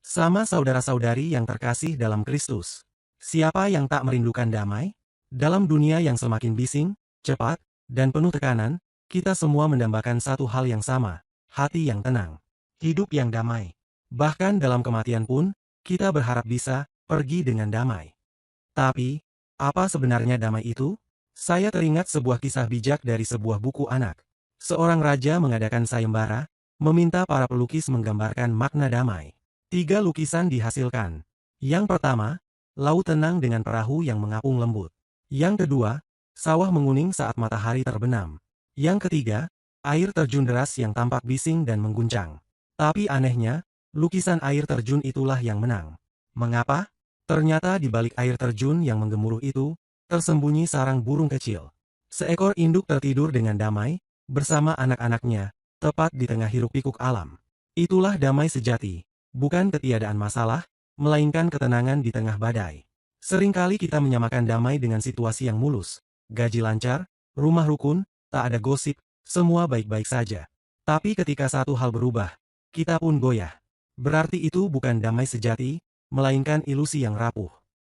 Sama saudara-saudari yang terkasih dalam Kristus. Siapa yang tak merindukan damai? Dalam dunia yang semakin bising, cepat, dan penuh tekanan, kita semua mendambakan satu hal yang sama, hati yang tenang, hidup yang damai. Bahkan dalam kematian pun, kita berharap bisa pergi dengan damai. Tapi, apa sebenarnya damai itu? Saya teringat sebuah kisah bijak dari sebuah buku anak. Seorang raja mengadakan sayembara, meminta para pelukis menggambarkan makna damai. 3 lukisan dihasilkan. Yang pertama, laut tenang dengan perahu yang mengapung lembut. Yang kedua, sawah menguning saat matahari terbenam. Yang ketiga, air terjun deras yang tampak bising dan mengguncang. Tapi anehnya, lukisan air terjun itulah yang menang. Mengapa? Ternyata di balik air terjun yang menggemuruh itu, tersembunyi sarang burung kecil. Seekor induk tertidur dengan damai, bersama anak-anaknya, tepat di tengah hiruk-pikuk alam. Itulah damai sejati. Bukan ketiadaan masalah, melainkan ketenangan di tengah badai. Seringkali kita menyamakan damai dengan situasi yang mulus. Gaji lancar, rumah rukun, tak ada gosip, semua baik-baik saja. Tapi ketika satu hal berubah, kita pun goyah. Berarti itu bukan damai sejati, melainkan ilusi yang rapuh.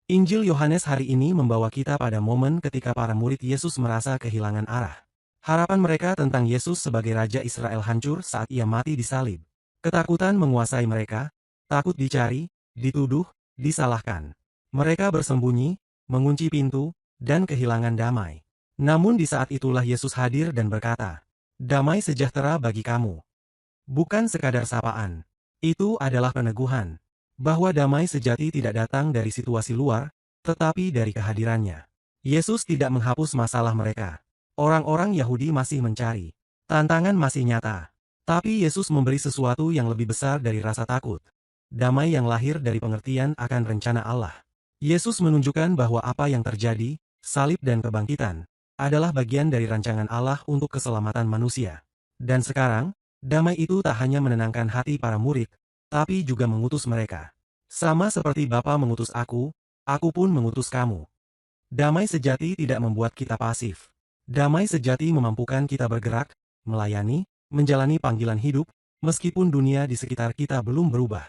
Injil Yohanes hari ini membawa kita pada momen ketika para murid Yesus merasa kehilangan arah. Harapan mereka tentang Yesus sebagai Raja Israel hancur saat ia mati disalib. Ketakutan menguasai mereka, takut dicari, dituduh, disalahkan. Mereka bersembunyi, mengunci pintu, dan kehilangan damai. Namun di saat itulah Yesus hadir dan berkata, "Damai sejahtera bagi kamu." Bukan sekadar sapaan. Itu adalah peneguhan bahwa damai sejati tidak datang dari situasi luar, tetapi dari kehadirannya. Yesus tidak menghapus masalah mereka. Orang-orang Yahudi masih mencari. Tantangan masih nyata. Tapi Yesus memberi sesuatu yang lebih besar dari rasa takut. Damai yang lahir dari pengertian akan rencana Allah. Yesus menunjukkan bahwa apa yang terjadi, salib dan kebangkitan, adalah bagian dari rancangan Allah untuk keselamatan manusia. Dan sekarang, damai itu tak hanya menenangkan hati para murid, tapi juga mengutus mereka. Sama seperti Bapa mengutus aku pun mengutus kamu. Damai sejati tidak membuat kita pasif. Damai sejati memampukan kita bergerak, melayani, menjalani panggilan hidup, meskipun dunia di sekitar kita belum berubah.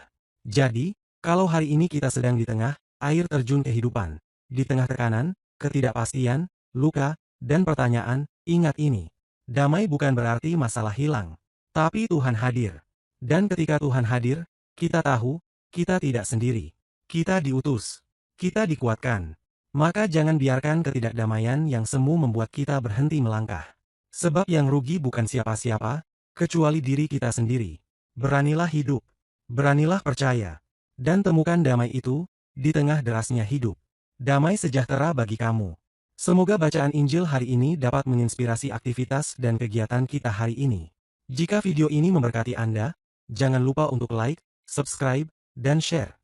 Jadi, kalau hari ini kita sedang di tengah air terjun kehidupan, di tengah tekanan, ketidakpastian, luka, dan pertanyaan, ingat ini. Damai bukan berarti masalah hilang, tapi Tuhan hadir. Dan ketika Tuhan hadir, kita tahu, kita tidak sendiri. Kita diutus. Kita dikuatkan. Maka jangan biarkan ketidakdamaian yang semu membuat kita berhenti melangkah. Sebab yang rugi bukan siapa-siapa, kecuali diri kita sendiri. Beranilah hidup. Beranilah percaya. Dan temukan damai itu, di tengah derasnya hidup. Damai sejahtera bagi kamu. Semoga bacaan Injil hari ini dapat menginspirasi aktivitas dan kegiatan kita hari ini. Jika video ini memberkati Anda, jangan lupa untuk like, subscribe, dan share.